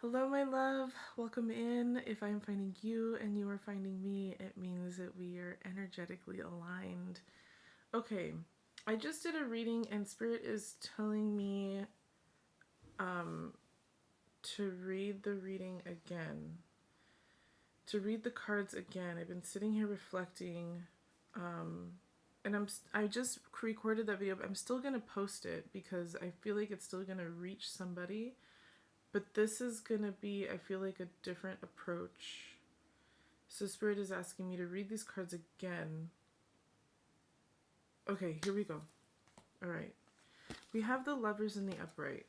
Hello, my love. Welcome in. If I'm finding you and you are finding me, it means that we are energetically aligned. Okay, I just did a reading, and Spirit is telling me to read the reading again, to read the cards again. I've been sitting here reflecting, and I just recorded that video. But I'm still gonna post it because I feel like it's still gonna reach somebody. But this is gonna be, I feel like, a different approach. So Spirit is asking me to read these cards again. Okay, here we go. All right. We have the Lovers in the upright.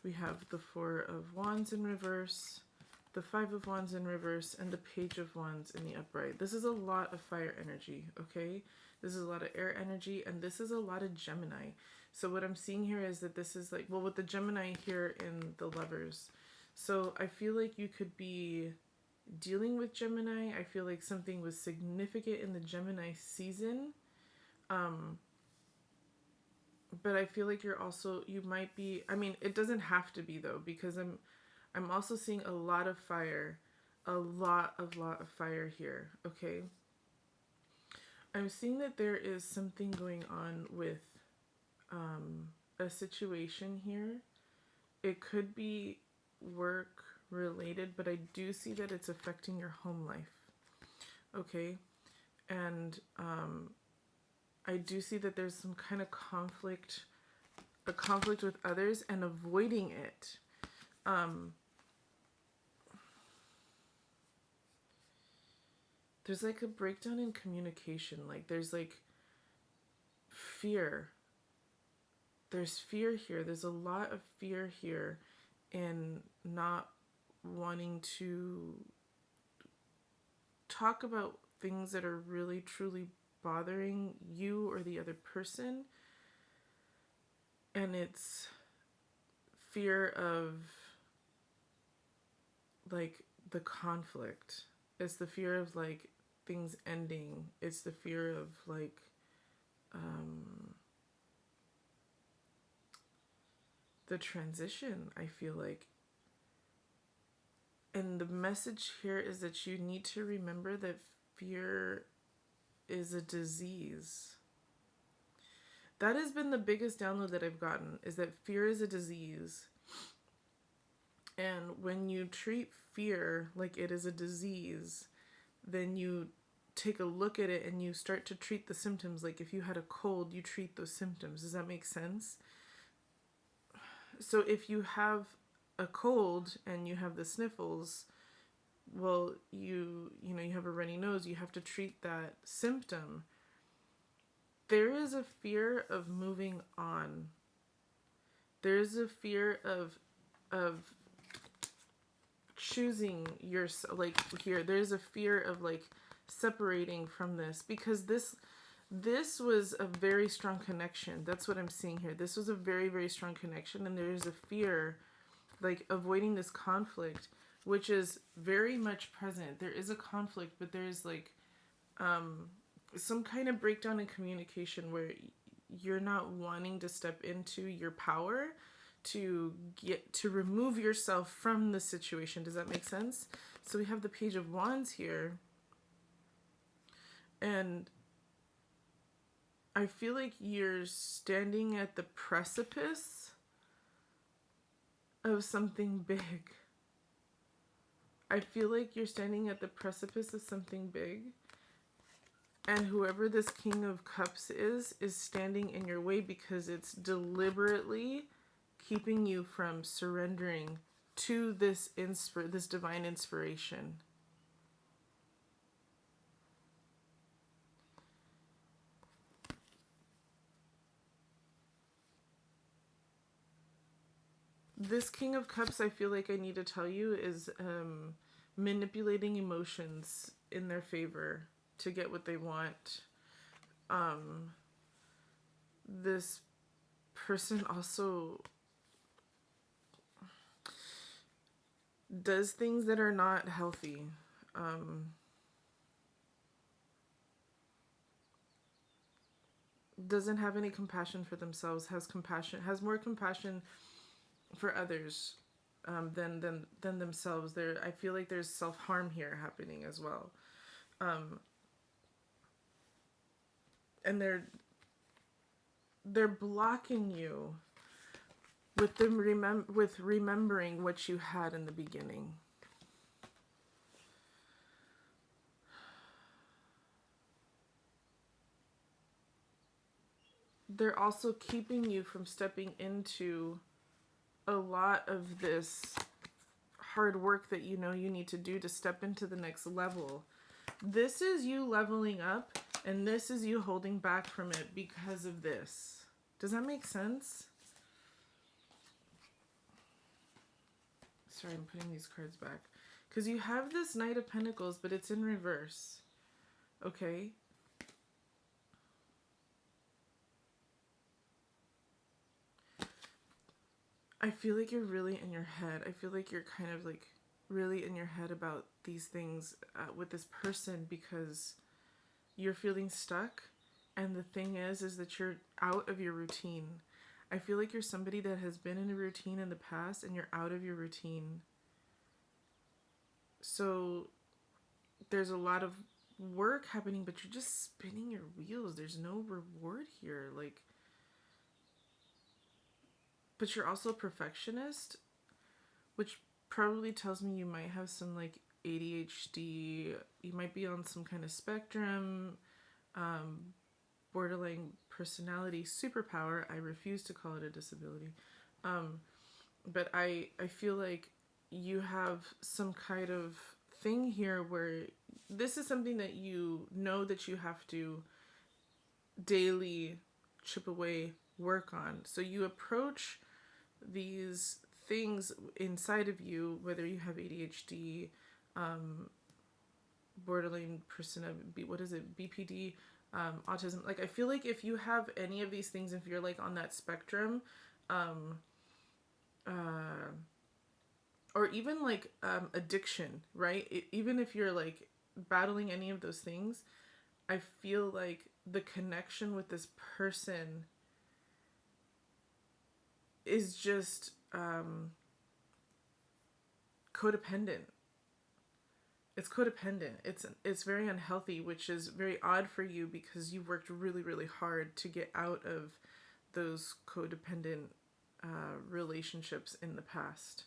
We have the Four of Wands in reverse, the Five of Wands in reverse, and the Page of Wands in the upright. This is a lot of fire energy, okay? This is a lot of air energy, and this is a lot of Gemini. So what I'm seeing here is that this is like, well, with the Gemini here in the Lovers. So I feel like you could be dealing with Gemini. I feel like something was significant in the Gemini season. But I feel like you might be, I mean, it doesn't have to be though, because I'm also seeing a lot of fire, a lot of fire here, okay? I'm seeing that there is something going on with a situation here. It could be work related, but I do see that it's affecting your home life, okay? And I do see that there's some kind of conflict, a conflict with others, and avoiding it. There's like a breakdown in communication. Like there's like fear. There's fear here. There's a lot of fear here in not wanting to talk about things that are really truly bothering you or the other person. And it's fear of like the conflict. It's the fear of like things ending. It's the fear of like the transition, I feel like. And the message here is that you need to remember that fear is a disease. That has been the biggest download that I've gotten, is that fear is a disease. And when you treat fear like it is a disease, then you take a look at it and you start to treat the symptoms. Like if you had a cold, you treat those symptoms. Does that make sense? So if you have a cold and you have the sniffles, well, you have a runny nose, you have to treat that symptom. There is a fear of moving on. There is a fear of choosing yourself. Like here, there's a fear of like separating from this, because this was a very strong connection. That's what I'm seeing here. This was a very, very strong connection, and there's a fear like avoiding this conflict, which is very much present. There is a conflict, but there's like some kind of breakdown in communication where you're not wanting to step into your power to remove yourself from the situation. Does that make sense? So we have the Page of Wands here, and I feel like you're standing at the precipice of something big. I feel like you're standing at the precipice of something big, and whoever this King of Cups is standing in your way because it's deliberately keeping you from surrendering to this divine inspiration. This King of Cups, I feel like I need to tell you, is manipulating emotions in their favor to get what they want. This person also does things that are not healthy. Doesn't have any compassion for themselves, has more compassion for others. than themselves. There, I feel like there's self-harm here happening as well. And they're blocking you with remembering what you had in the beginning. They're also keeping you from stepping into a lot of this hard work that you know you need to do to step into the next level. This is you leveling up, and this is you holding back from it because of this. Does that make sense? Sorry, I'm putting these cards back. Because you have this Knight of Pentacles, but it's in reverse. Okay? I feel like you're really in your head. I feel like you're kind of like really in your head about these things with this person because you're feeling stuck. And the thing is that you're out of your routine. I feel like you're somebody that has been in a routine in the past and you're out of your routine. So there's a lot of work happening, but you're just spinning your wheels. There's no reward here. Like, but you're also a perfectionist, which probably tells me you might have some like ADHD. You might be on some kind of spectrum, borderline personality superpower. I refuse to call it a disability. But I feel like you have some kind of thing here where this is something that you know that you have to daily chip away, work on. So you approach these things inside of you, whether you have ADHD, borderline personality, what is it, BPD, autism. Like, I feel like if you have any of these things, if you're like on that spectrum, or even like addiction, right? Even if you're like battling any of those things, I feel like the connection with this person is just codependent. It's codependent. It's very unhealthy, which is very odd for you because you've worked really, really hard to get out of those codependent relationships in the past.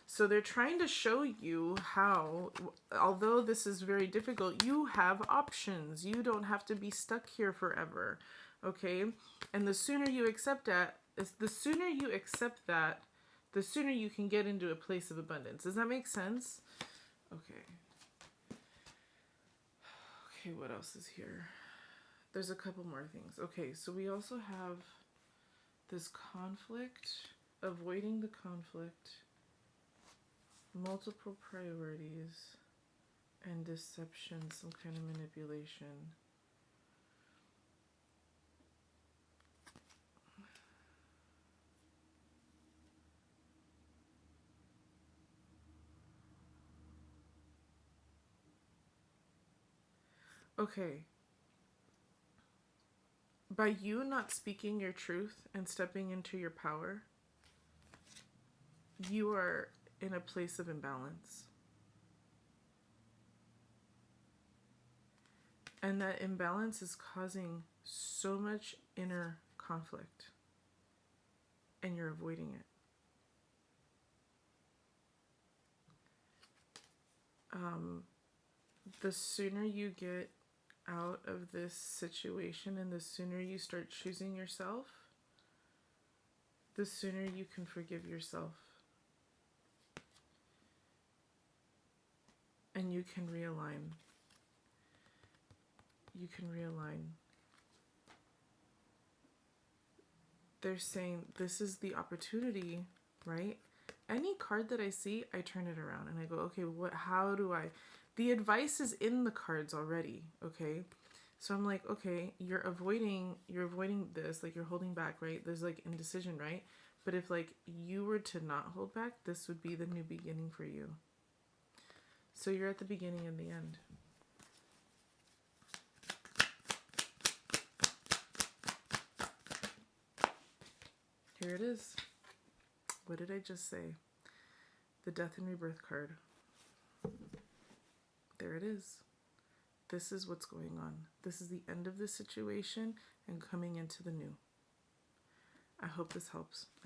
So they're trying to show you how, although this is very difficult, you have options. You don't have to be stuck here forever, okay? And the sooner you accept that, the sooner you can get into a place of abundance. Does that make sense? Okay. Okay, what else is here? There's a couple more things. Okay, so we also have this conflict, avoiding the conflict, multiple priorities, and deception, some kind of manipulation. Okay. By you not speaking your truth and stepping into your power, you are in a place of imbalance. And that imbalance is causing so much inner conflict. And you're avoiding it. The sooner you get out of this situation and the sooner you start choosing yourself, the sooner you can forgive yourself. And you can realign. You can realign. They're saying this is the opportunity, right? Any card that I see, I turn it around and I go, okay, how do I... The advice is in the cards already, okay? So I'm like, okay, you're avoiding this, like you're holding back, right? There's like indecision, right? But if like you were to not hold back, this would be the new beginning for you. So you're at the beginning and the end. Here it is. What did I just say? the Death and Rebirth card. There it is. This is what's going on. This is the end of the situation and coming into the new. I hope this helps.